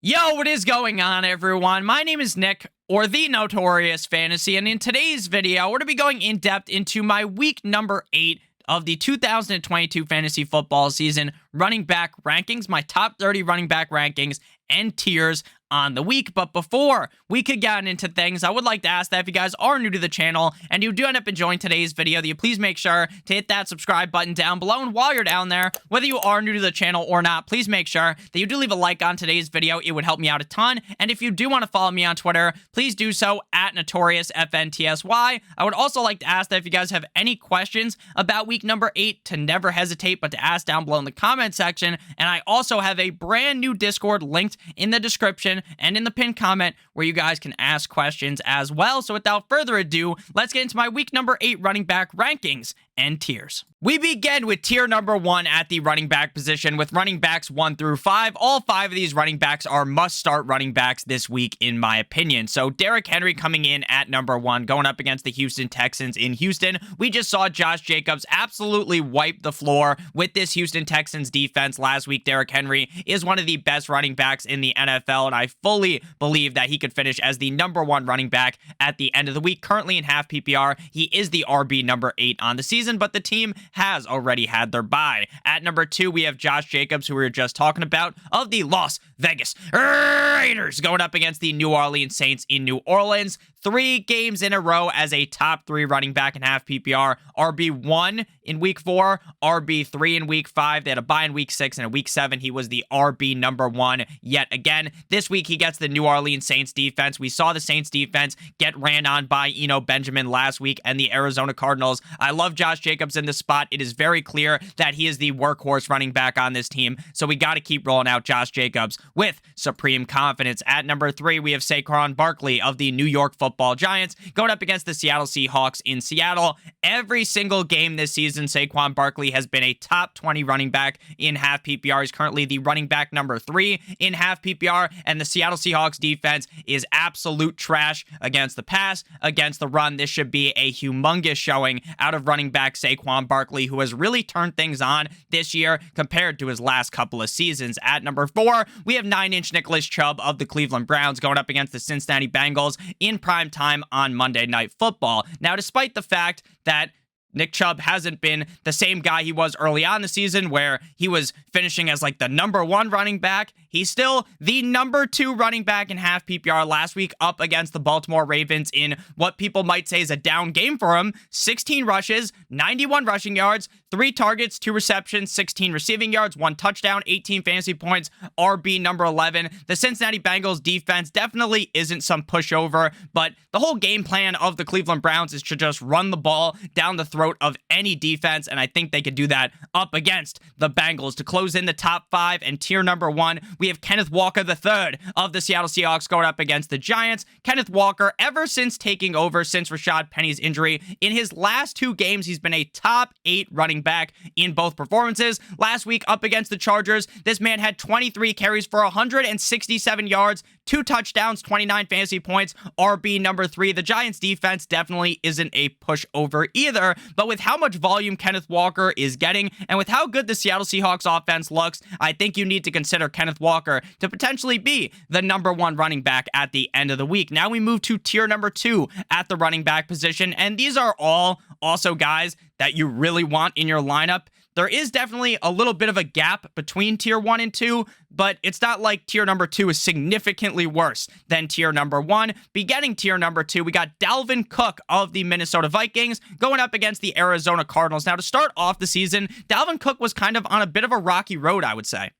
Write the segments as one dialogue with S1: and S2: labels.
S1: Yo, what is going on, everyone? My name is Nick, or the Notorious Fantasy, and in today's video, we're going to be going in depth into my week number 8 of the 2022 fantasy football season running back rankings, my top 30 running back rankings and tiers on the week. But before we could get into things, I would like to ask that if you guys are new to the channel and you do end up enjoying today's video, that you please make sure to hit that subscribe button down below. And while you're down there, whether you are new to the channel or not, please make sure that you do leave a like on today's video. It would help me out a ton. And if you do want to follow me on Twitter, please do so at NotoriousFNTSY. I would also like to ask that if you guys have any questions about week number 8, to never hesitate but to ask down below in the comment section. And I also have a brand new Discord linked in the description and in the pinned comment where you guys can ask questions as well. So without further ado, let's get into my week number 8 running back rankings and tiers. We begin with tier number 1 at the running back position with running backs 1 through 5. All 5 of these running backs are must-start running backs this week, in my opinion. So Derrick Henry coming in at number 1, going up against the Houston Texans in Houston. We just saw Josh Jacobs absolutely wipe the floor with this Houston Texans defense last week. Derrick Henry is one of the best running backs in the NFL, and I fully believe that he could finish as the number 1 running back at the end of the week. Currently in half PPR, he is the RB number 8 on the season, but the team has already had their bye. At number 2, we have Josh Jacobs, who we were just talking about, of the Las Vegas Raiders, going up against the New Orleans Saints in New Orleans. 3 games in a row as a top 3 running back in half PPR. RB1 in week 4, RB3 in week 5. They had a bye in week 6, and in week 7, he was the RB number 1 yet again. This week, he gets the New Orleans Saints defense. We saw the Saints defense get ran on by Benjamin last week and the Arizona Cardinals. I love Josh Jacobs in this spot. It is very clear that he is the workhorse running back on this team, so we got to keep rolling out Josh Jacobs with supreme confidence. At number 3, we have Saquon Barkley of the New York Football Giants going up against the Seattle Seahawks in Seattle. Every single game this season, Saquon Barkley has been a top 20 running back in half PPR. He's currently the running back number 3 in half PPR, and the Seattle Seahawks defense is absolute trash against the pass, against the run. This should be a humongous showing out of running back Saquon Barkley, who has really turned things on this year compared to his last couple of seasons. At number 4, we have 9-inch Nicholas Chubb of the Cleveland Browns going up against the Cincinnati Bengals in prime time on Monday Night Football. Now, despite the fact that Nick Chubb hasn't been the same guy he was early on in the season, where he was finishing as like the number 1 running back, he's still the number 2 running back in half PPR last week up against the Baltimore Ravens in what people might say is a down game for him. 16 rushes, 91 rushing yards, 3 targets, 2 receptions, 16 receiving yards, 1 touchdown, 18 fantasy points, RB number 11. The Cincinnati Bengals defense definitely isn't some pushover, but the whole game plan of the Cleveland Browns is to just run the ball down the throat of any defense, and I think they could do that up against the Bengals. To close in the top 5 and tier number 1, we have Kenneth Walker III of the Seattle Seahawks going up against the Giants. Kenneth Walker, ever since taking over since Rashad Penny's injury, in his last 2 games, he's been a top 8 running back in both performances. Last week up against the Chargers, this man had 23 carries for 167 yards, 2 touchdowns, 29 fantasy points, RB number 3. The Giants defense definitely isn't a pushover either, but with how much volume Kenneth Walker is getting and with how good the Seattle Seahawks offense looks, I think you need to consider Kenneth Walker to potentially be the number 1 running back at the end of the week. Now we move to tier number 2 at the running back position, and these are all also guys that you really want in your lineup. There is definitely a little bit of a gap between tier 1 and 2, but it's not like tier number 2 is significantly worse than tier number 1. Beginning tier number 2, we got Dalvin Cook of the Minnesota Vikings going up against the Arizona Cardinals. Now, to start off the season, Dalvin Cook was kind of on a bit of a rocky road, I would say.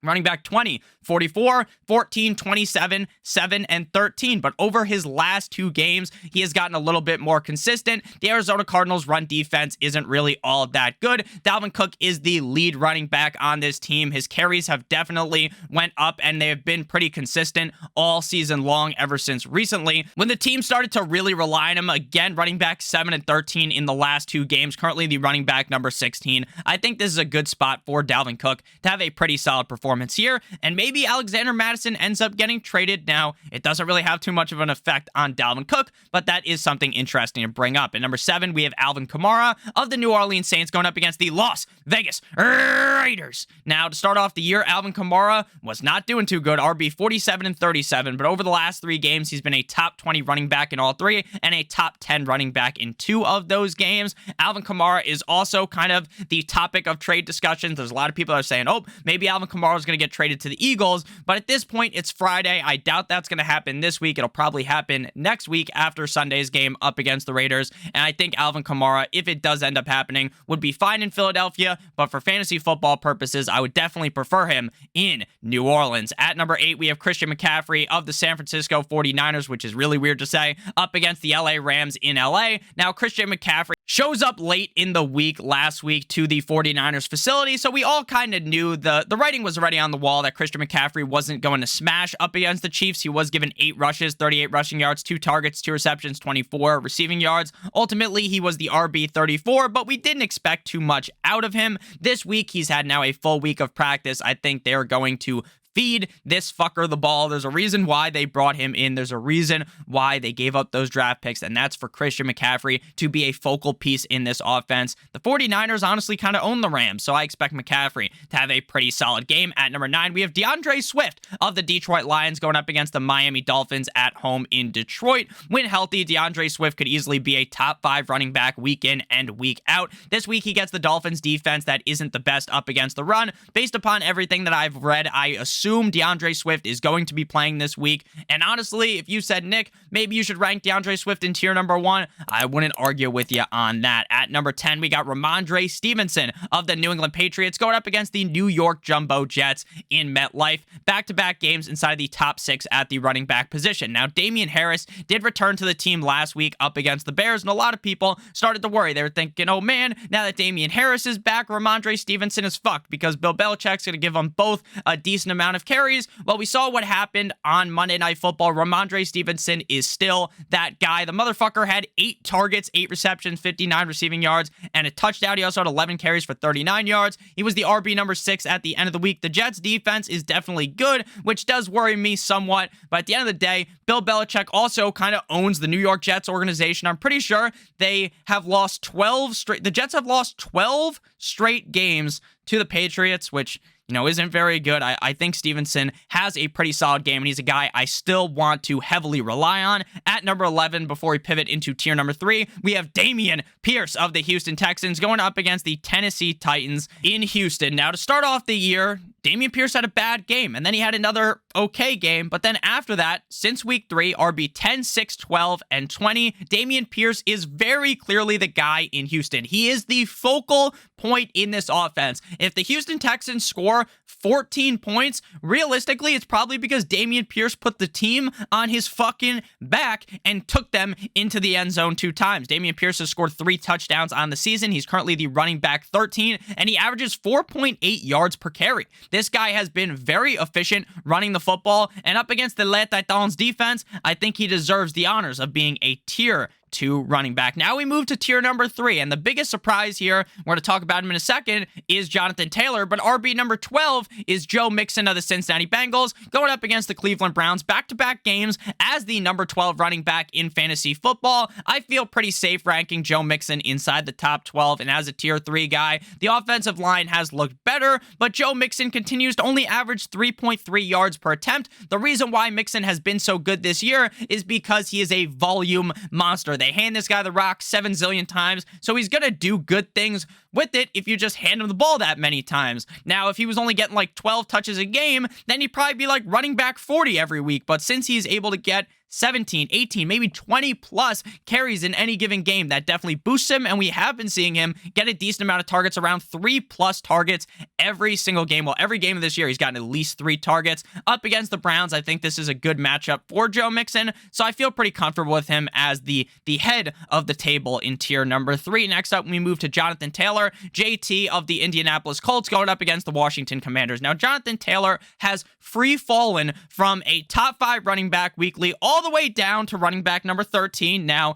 S1: Running back 20, 44, 14, 27, 7, and 13. But over his last 2 games, he has gotten a little bit more consistent. The Arizona Cardinals' run defense isn't really all that good. Dalvin Cook is the lead running back on this team. His carries have definitely went up, and they have been pretty consistent all season long ever since recently, when the team started to really rely on him. Again, running back 7 and 13 in the last 2 games. Currently the running back number 16. I think this is a good spot for Dalvin Cook to have a pretty solid performance performance here, and maybe Alexander Mattison ends up getting traded. Now, it doesn't really have too much of an effect on Dalvin Cook, but that is something interesting to bring up. At number 7, we have Alvin Kamara of the New Orleans Saints going up against the Las Vegas Raiders. Now, to start off the year, Alvin Kamara was not doing too good, RB 47 and 37, but over the last 3 games, he's been a top 20 running back in all 3 and a top 10 running back in 2 of those games. Alvin Kamara is also kind of the topic of trade discussions. There's a lot of people that are saying, oh, maybe Alvin Kamara is going to get traded to the Eagles, but at this point, it's Friday. I doubt that's going to happen this week. It'll probably happen next week after Sunday's game up against the Raiders, and I think Alvin Kamara, if it does end up happening, would be fine in Philadelphia, but for fantasy football purposes, I would definitely prefer him in New Orleans. At number 8, we have Christian McCaffrey of the San Francisco 49ers, which is really weird to say, up against the LA Rams in LA. Now, Christian McCaffrey shows up late in the week last week to the 49ers facility, so we all kind of knew the writing was already on the wall that Christian McCaffrey wasn't going to smash up against the Chiefs. He was given 8 rushes, 38 rushing yards, 2 targets, 2 receptions, 24 receiving yards. Ultimately, he was the RB 34, but we didn't expect too much out of him. This week, he's had now a full week of practice. I think they're going to feed this fucker the ball. There's a reason why they brought him in. There's a reason why they gave up those draft picks, and that's for Christian McCaffrey to be a focal piece in this offense. The 49ers honestly kind of own the Rams, so I expect McCaffrey to have a pretty solid game. At number 9, we have DeAndre Swift of the Detroit Lions going up against the Miami Dolphins at home in Detroit. When healthy, DeAndre Swift could easily be a top 5 running back week in and week out. This week, he gets the Dolphins defense that isn't the best up against the run. Based upon everything that I've read, I assume DeAndre Swift is going to be playing this week. And honestly, if you said, Nick, maybe you should rank DeAndre Swift in tier number 1, I wouldn't argue with you on that. At number 10, we got Ramondre Stevenson of the New England Patriots going up against the New York Jumbo Jets in MetLife. Back-to-back games inside the top 6 at the running back position. Now, Damian Harris did return to the team last week up against the Bears, and a lot of people started to worry. They were thinking, oh man, now that Damian Harris is back, Ramondre Stevenson is fucked because Bill Belichick's going to give them both a decent amount of carries. Well, we saw what happened on Monday Night Football. Ramondre Stevenson is still that guy. The motherfucker had 8 targets, 8 receptions, 59 receiving yards, and a touchdown. He also had 11 carries for 39 yards. He was the RB number 6 at the end of the week. The Jets defense is definitely good, which does worry me somewhat, but at the end of the day, Bill Belichick also kind of owns the New York Jets organization. I'm pretty sure they have lost 12 straight. The Jets have lost 12 straight games to the Patriots, which, you know, isn't very good. I think Stevenson has a pretty solid game, and he's a guy I still want to heavily rely on. At number 11, before we pivot into tier number 3, we have Dameon Pierce of the Houston Texans going up against the Tennessee Titans in Houston. Now, to start off the year, Dameon Pierce had a bad game, and then he had another okay game, but then after that, since week 3, RB 10, 6, 12, and 20, Dameon Pierce is very clearly the guy in Houston. He is the focal point in this offense. If the Houston Texans score 14 points, realistically, it's probably because Dameon Pierce put the team on his fucking back and took them into the end zone 2 times. Dameon Pierce has scored 3 touchdowns on the season. He's currently the running back 13, and he averages 4.8 yards per carry. This guy has been very efficient running the football, and up against the Les Titans defense, I think he deserves the honors of being a tier 2 running back. Now we move to tier number 3, and the biggest surprise here, we're going to talk about him in a second, is Jonathan Taylor, but RB number 12 is Joe Mixon of the Cincinnati Bengals going up against the Cleveland Browns. Back-to-back games as the number 12 running back in fantasy football. I feel pretty safe ranking Joe Mixon inside the top 12, and as a tier 3 guy, the offensive line has looked better, but Joe Mixon continues to only average 3.3 yards per attempt. The reason why Mixon has been so good this year is because he is a volume monster. They hand this guy the rock 7 zillion times, so he's gonna do good things with it if you just hand him the ball that many times. Now, if he was only getting like 12 touches a game, then he'd probably be like running back 40 every week, but since he's able to get 17, 18, maybe 20 plus carries in any given game, that definitely boosts him, and we have been seeing him get a decent amount of targets, around 3 plus targets every single game. Well, every game of this year, he's gotten at least 3 targets. Up against the Browns, I think this is a good matchup for Joe Mixon, so I feel pretty comfortable with him as the head of the table in tier number 3. Next up, we move to Jonathan Taylor, JT of the Indianapolis Colts, going up against the Washington Commanders. Now, Jonathan Taylor has free fallen from a top 5 running back weekly all the way down to running back number 13. Now,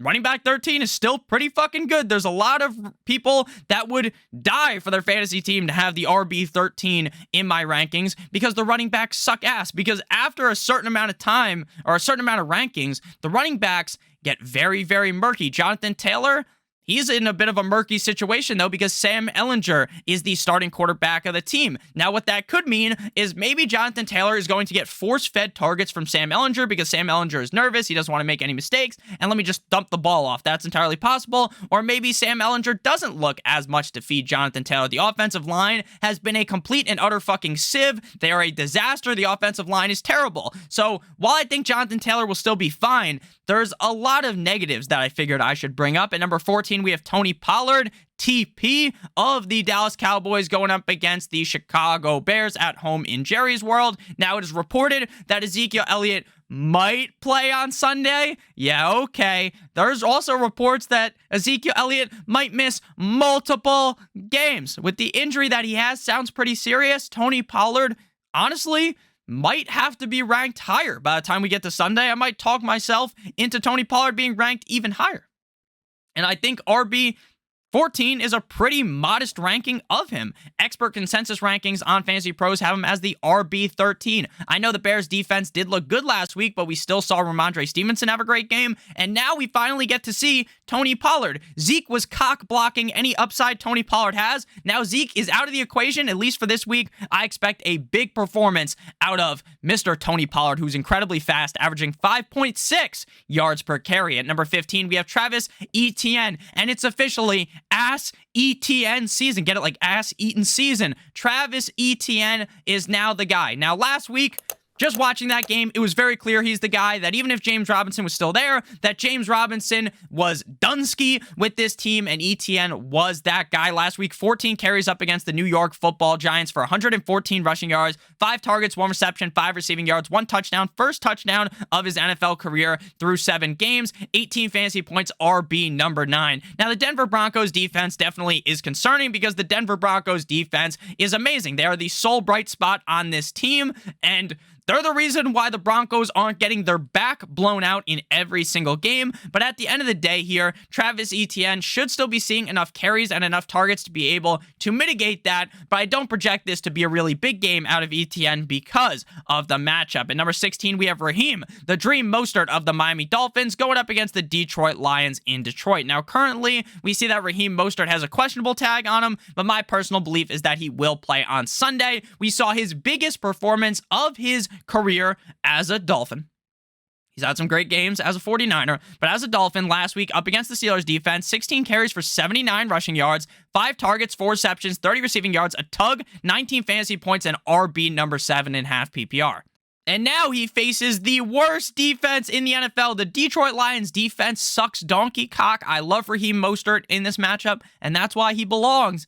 S1: running back 13 is still pretty fucking good. There's a lot of people that would die for their fantasy team to have the RB 13 in my rankings because the running backs suck ass. Because after a certain amount of time or a certain amount of rankings, the running backs get very, very murky. Jonathan Taylor, he's in a bit of a murky situation, though, because Sam Ehlinger is the starting quarterback of the team. Now, what that could mean is maybe Jonathan Taylor is going to get force-fed targets from Sam Ehlinger because Sam Ehlinger is nervous. He doesn't want to make any mistakes, and let me just dump the ball off. That's entirely possible. Or maybe Sam Ehlinger doesn't look as much to feed Jonathan Taylor. The offensive line has been a complete and utter fucking sieve. They are a disaster. The offensive line is terrible. So while I think Jonathan Taylor will still be fine, there's a lot of negatives that I figured I should bring up. At number 14, we have Tony Pollard, TP of the Dallas Cowboys, going up against the Chicago Bears at home in Jerry's World. Now, it is reported that Ezekiel Elliott might play on Sunday. Yeah, okay. There's also reports that Ezekiel Elliott might miss multiple games. With the injury that he has, sounds pretty serious. Tony Pollard, honestly, might have to be ranked higher. By the time we get to Sunday, I might talk myself into Tony Pollard being ranked even higher. And I think RB 14 is a pretty modest ranking of him. Expert consensus rankings on Fantasy Pros have him as the RB 13. I know the Bears defense did look good last week, but we still saw Ramondre Stevenson have a great game. And now we finally get to see Tony Pollard. Zeke was cock blocking any upside Tony Pollard has. Now Zeke is out of the equation, at least for this week. I expect a big performance out of Mr. Tony Pollard, who's incredibly fast, averaging 5.6 yards per carry. At number 15, we have Travis Etienne, and it's officially Ass Etienne season. Get it? Like ass eaten season. Travis Etienne is now the guy. Now, last week, just watching that game, it was very clear he's the guy, that even if James Robinson was still there, that James Robinson was Dunsky with this team, and Etienne was that guy. Last week, 14 carries up against the New York Football Giants for 114 rushing yards, 5 targets, 1 reception, 5 receiving yards, 1 touchdown, first touchdown of his NFL career through 7 games, 18 fantasy points, RB number 9. Now, the Denver Broncos defense definitely is concerning because the Denver Broncos defense is amazing. They are the sole bright spot on this team, and they're the reason why the Broncos aren't getting their back blown out in every single game. But at the end of the day here, Travis Etienne should still be seeing enough carries and enough targets to be able to mitigate that. But I don't project this to be a really big game out of Etienne because of the matchup. At number 16, we have Raheem, the Dream Mostert of the Miami Dolphins, going up against the Detroit Lions in Detroit. Now, currently, we see that Raheem Mostert has a questionable tag on him, but my personal belief is that he will play on Sunday. We saw his biggest performance of his career as a Dolphin. He's had some great games as a 49er, but as a Dolphin last week up against the Steelers defense, 16 carries for 79 rushing yards, 5 targets, 4 receptions, 30 receiving yards, a tug, 19 fantasy points, and RB number 7 in half PPR. And now he faces the worst defense in the NFL. The Detroit Lions defense sucks donkey cock. I love Raheem Mostert in this matchup, and that's why he belongs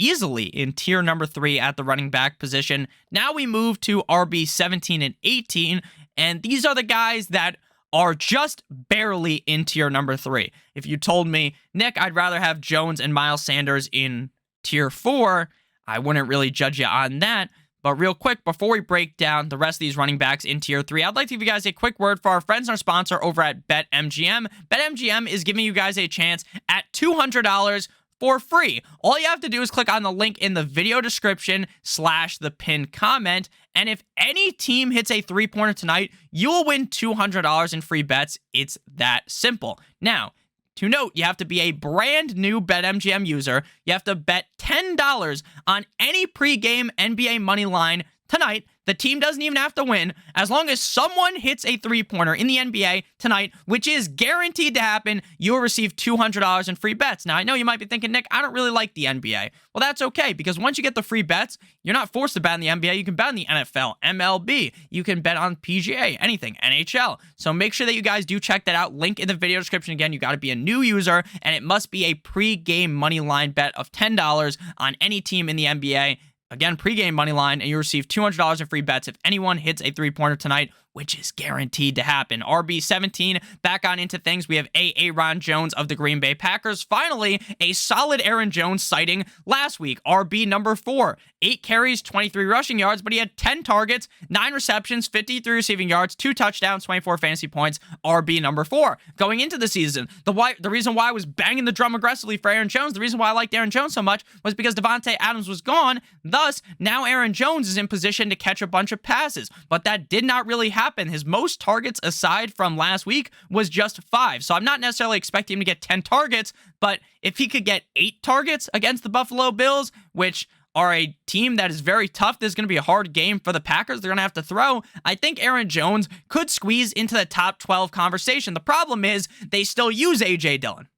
S1: easily in tier number 3 at the running back position. Now we move to RB 17 and 18, and these are the guys that are just barely in tier number 3. If you told me, Nick, I'd rather have Jones and Miles Sanders in tier 4, I wouldn't really judge you on that. But real quick, before we break down the rest of these running backs in tier 3, I'd like to give you guys a quick word for our friends and our sponsor over at BetMGM. BetMGM is giving you guys a chance at $200 for free. All you have to do is click on the link in the video description / the pinned comment. And if any team hits a 3-pointer tonight, you will win $200 in free bets. It's that simple. Now, to note, you have to be a brand new BetMGM user. You have to bet $10 on any pregame NBA money line tonight. The team doesn't even have to win. As long as someone hits a 3-pointer in the NBA tonight, which is guaranteed to happen, you'll receive $200 in free bets. Now, I know you might be thinking, Nick, I don't really like the NBA. Well, that's okay, because once you get the free bets, you're not forced to bet on the NBA. You can bet on the NFL, MLB. You can bet on PGA, anything, NHL. So make sure that you guys do check that out. Link in the video description. Again, you got to be a new user, and it must be a pre-game money line bet of $10 on any team in the NBA. Again, pregame money line, and you receive $200 in free bets if anyone hits a 3-pointer tonight which is guaranteed to happen. RB17 back on into things. We have Aaron Jones of the Green Bay Packers. Finally, a solid Aaron Jones sighting last week. RB number 4, 8 carries, 23 rushing yards, but he had 10 targets, 9 receptions, 53 receiving yards, 2 touchdowns, 24 fantasy points. RB number 4. Going into the season, the reason why I was banging the drum aggressively for Aaron Jones, the reason why I liked Aaron Jones so much was because Davante Adams was gone. Thus, now Aaron Jones is in position to catch a bunch of passes, but that did not really happen. His most targets aside from last week was just 5. So I'm not necessarily expecting him to get 10 targets, but if he could get 8 targets against the Buffalo Bills, which are a team that is very tough, this is going to be a hard game for the Packers. They're going to have to throw. I think Aaron Jones could squeeze into the top 12 conversation. The problem is they still use A.J. Dillon.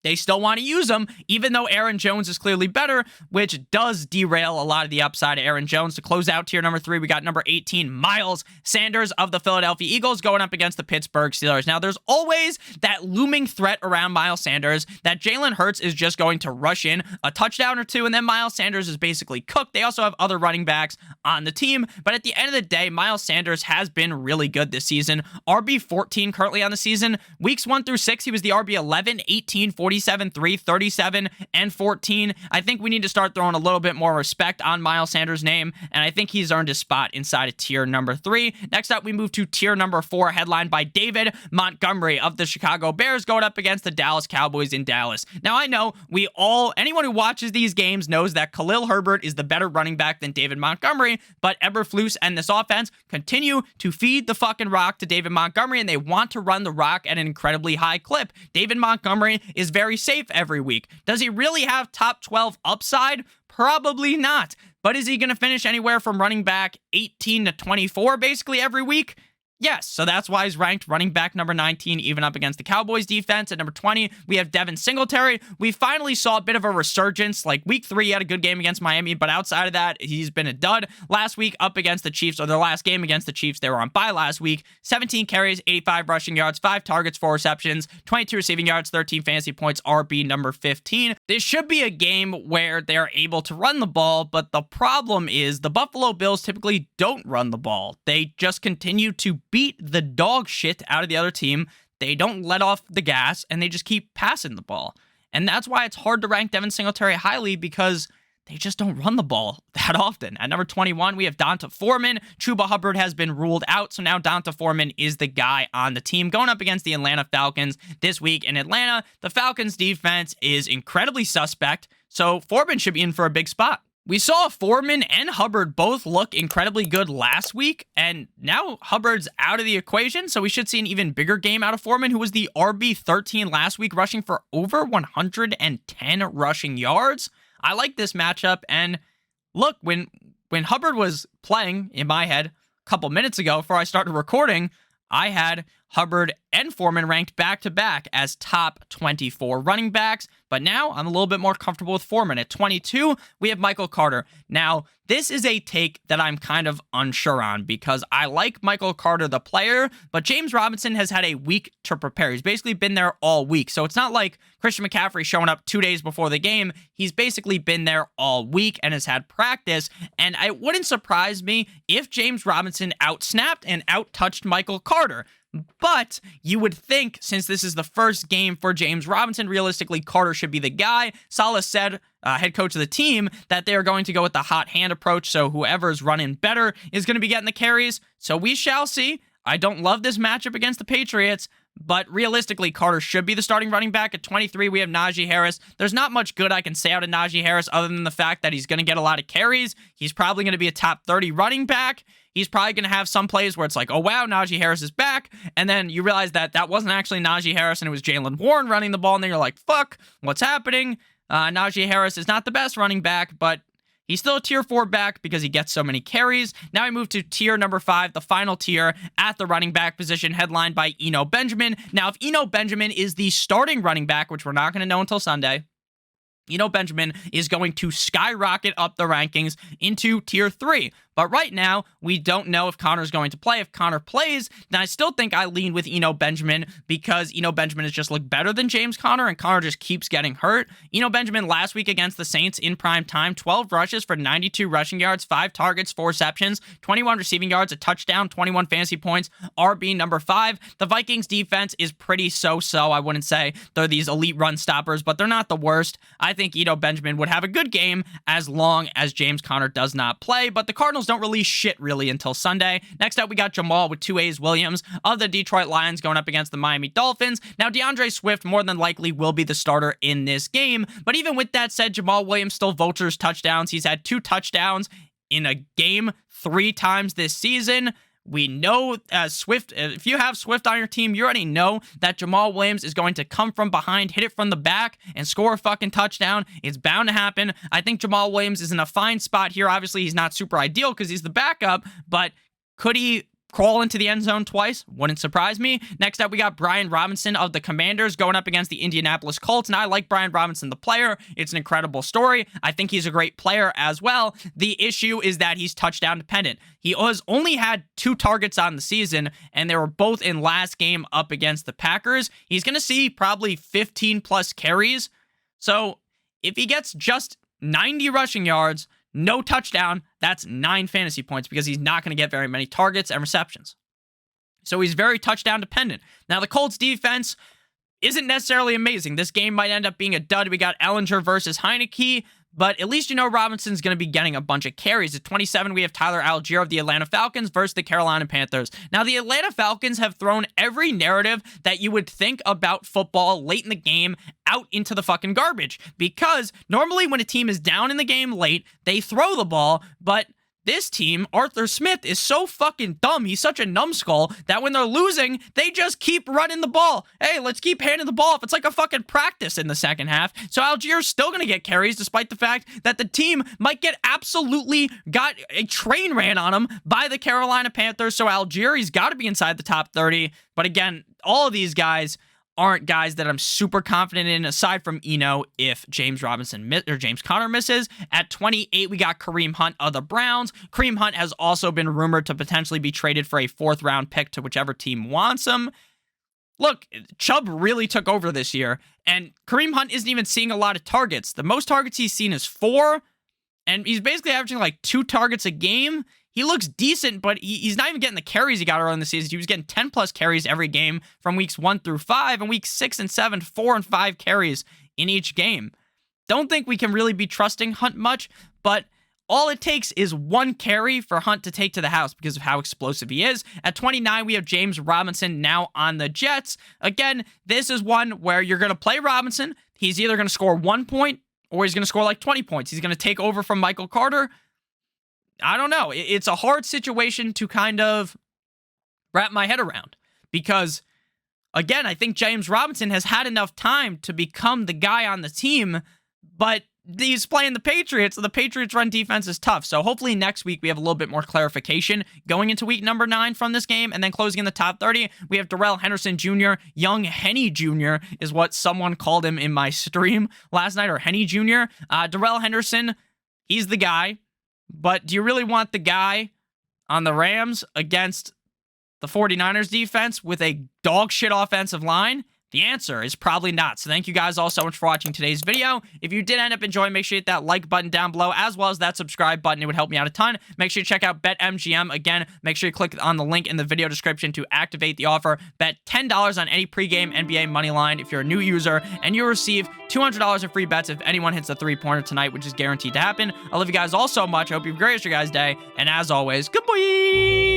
S1: They still want to use him, even though Aaron Jones is clearly better, which does derail a lot of the upside of Aaron Jones. To close out tier number 3, we got number 18, Miles Sanders of the Philadelphia Eagles going up against the Pittsburgh Steelers. Now, there's always that looming threat around Miles Sanders that Jalen Hurts is just going to rush in a touchdown or two, and then Miles Sanders is basically cooked. They also have other running backs on the team, but at the end of the day, Miles Sanders has been really good this season. RB14 currently on the season. Weeks 1 through 6, he was the RB11, 18, 47, 3, 37, and 14. I think we need to start throwing a little bit more respect on Miles Sanders' name, and I think he's earned his spot inside of tier number 3. Next up, we move to tier number 4, headlined by David Montgomery of the Chicago Bears going up against the Dallas Cowboys in Dallas. Now, I know anyone who watches these games knows that Khalil Herbert is the better running back than David Montgomery, but Eberflus and this offense continue to feed the fucking rock to David Montgomery, and they want to run the rock at an incredibly high clip. David Montgomery is very safe every week. Does he really have top 12 upside? Probably not. But is he going to finish anywhere from running back 18 to 24 basically every week? Yes, so that's why he's ranked running back number 19, even up against the Cowboys defense. At number 20, we have Devin Singletary. We finally saw a bit of a resurgence. Like week 3, he had a good game against Miami, but outside of that, he's been a dud. Last week up against the Chiefs, or their last game against the Chiefs, they were on bye last week. 17 carries, 85 rushing yards, 5 targets, 4 receptions, 22 receiving yards, 13 fantasy points, RB number 15. This should be a game where they're able to run the ball, but the problem is the Buffalo Bills typically don't run the ball. They just continue to beat the dog shit out of the other team. They don't let off the gas, and they just keep passing the ball. And that's why it's hard to rank Devin Singletary highly, because they just don't run the ball that often. At number 21, we have Donta Foreman. Chuba Hubbard has been ruled out, so now Donta Foreman is the guy on the team going up against the Atlanta Falcons this week. In Atlanta, the Falcons defense is incredibly suspect, so Foreman should be in for a big spot. We saw Foreman and Hubbard both look incredibly good last week, and now Hubbard's out of the equation, so we should see an even bigger game out of Foreman, who was the RB13 last week, rushing for over 110 rushing yards. I like this matchup, and look, when Hubbard was playing in my head a couple minutes ago before I started recording, I had Hubbard and Foreman ranked back-to-back as top 24 running backs, but now I'm a little bit more comfortable with Foreman. At 22, we have Michael Carter. Now, this is a take that I'm kind of unsure on, because I like Michael Carter, the player, but James Robinson has had a week to prepare. He's basically been there all week, so it's not like Christian McCaffrey showing up 2 days before the game. He's basically been there all week and has had practice, and it wouldn't surprise me if James Robinson outsnapped and outtouched Michael Carter. But you would think, since this is the first game for James Robinson, realistically, Carter should be the guy. Saleh said, head coach of the team, that they are going to go with the hot hand approach, so whoever's running better is going to be getting the carries. So we shall see. I don't love this matchup against the Patriots, but realistically, Carter should be the starting running back. At 23, we have Najee Harris. There's not much good I can say out of Najee Harris other than the fact that he's going to get a lot of carries. He's probably going to be a top 30 running back. He's probably going to have some plays where it's like, oh, wow, Najee Harris is back. And then you realize that that wasn't actually Najee Harris and it was Jaylen Warren running the ball. And then you're like, fuck, what's happening? Najee Harris is not the best running back, but he's still a tier 4 back because he gets so many carries. Now we move to tier number 5, the final tier at the running back position, headlined by Eno Benjamin. Now, if Eno Benjamin is the starting running back, which we're not going to know until Sunday, Eno Benjamin is going to skyrocket up the rankings into tier 3. But right now, we don't know if Connor's going to play. If Connor plays, then I still think I lean with Eno Benjamin because Eno Benjamin has just looked better than James Conner, and Connor just keeps getting hurt. Eno Benjamin last week against the Saints in prime time, 12 rushes for 92 rushing yards, 5 targets, 4 receptions, 21 receiving yards, a touchdown, 21 fantasy points, RB number 5. The Vikings defense is pretty so-so. I wouldn't say they're these elite run stoppers, but they're not the worst. I think Eno Benjamin would have a good game as long as James Conner does not play, but the Cardinals don't release shit really until Sunday. Next up, we got Jamal with 2 A's Williams of the Detroit Lions going up against the Miami Dolphins. Now, DeAndre Swift more than likely will be the starter in this game, but even with that said, Jamal Williams still vultures touchdowns. He's had 2 touchdowns in a game 3 times this season. We know Swift, if you have Swift on your team, you already know that Jamal Williams is going to come from behind, hit it from the back, and score a fucking touchdown. It's bound to happen. I think Jamal Williams is in a fine spot here. Obviously, he's not super ideal because he's the backup, but could he crawl into the end zone twice? Wouldn't surprise me. Next up, we got Brian Robinson of the Commanders going up against the Indianapolis Colts. And I like Brian Robinson, the player. It's an incredible story. I think he's a great player as well. The issue is that he's touchdown dependent. He has only had 2 targets on the season, and they were both in last game up against the Packers. He's going to see probably 15 plus carries. So if he gets just 90 rushing yards, no touchdown, that's 9 fantasy points because he's not going to get very many targets and receptions. So he's very touchdown dependent. Now, the Colts defense isn't necessarily amazing. This game might end up being a dud. We got Ellinger versus Heineke, but at least you know Robinson's going to be getting a bunch of carries. At 27, we have Tyler Algier of the Atlanta Falcons versus the Carolina Panthers. Now, the Atlanta Falcons have thrown every narrative that you would think about football late in the game out into the fucking garbage, because normally when a team is down in the game late, they throw the ball, but this team, Arthur Smith, is so fucking dumb. He's such a numbskull that when they're losing, they just keep running the ball. Hey, let's keep handing the ball off. It's like a fucking practice in the second half. So Algier's still going to get carries despite the fact that the team might get absolutely got a train ran on him by the Carolina Panthers. So Algier, he's got to be inside the top 30. But again, all of these guys aren't guys that I'm super confident in, aside from Eno if James Conner misses. At 28, we got Kareem Hunt of the Browns. Kareem Hunt has also been rumored to potentially be traded for a 4th-round pick to whichever team wants him. Look, Chubb really took over this year, and Kareem Hunt isn't even seeing a lot of targets. The most targets he's seen is 4, and he's basically averaging like 2 targets a game. He looks decent, but he's not even getting the carries he got early in the season. He was getting 10-plus carries every game from weeks 1 through 5, and weeks 6 and 7, 4 and 5 carries in each game. Don't think we can really be trusting Hunt much, but all it takes is 1 carry for Hunt to take to the house because of how explosive he is. At 29, we have James Robinson now on the Jets. Again, this is one where you're going to play Robinson. He's either going to score 1 point or he's going to score like 20 points. He's going to take over from Michael Carter. I don't know. It's a hard situation to kind of wrap my head around because, again, I think James Robinson has had enough time to become the guy on the team, but he's playing the Patriots, so the Patriots' run defense is tough. So hopefully next week we have a little bit more clarification going into week number 9 from this game, and then closing in the top 30, we have Darrell Henderson Jr. Young Henny Jr. is what someone called him in my stream last night, or Henny Jr. Darrell Henderson, he's the guy. But do you really want the guy on the Rams against the 49ers defense with a dog shit offensive line? The answer is probably not. So thank you guys all so much for watching today's video. If you did end up enjoying, make sure you hit that like button down below, as well as that subscribe button. It would help me out a ton. Make sure you check out BetMGM. Again, make sure you click on the link in the video description to activate the offer. Bet $10 on any pregame NBA money line if you're a new user, and you'll receive $200 in free bets if anyone hits a 3-pointer tonight, which is guaranteed to happen. I love you guys all so much. I hope you have a great rest of your guys' day. And as always, good boy!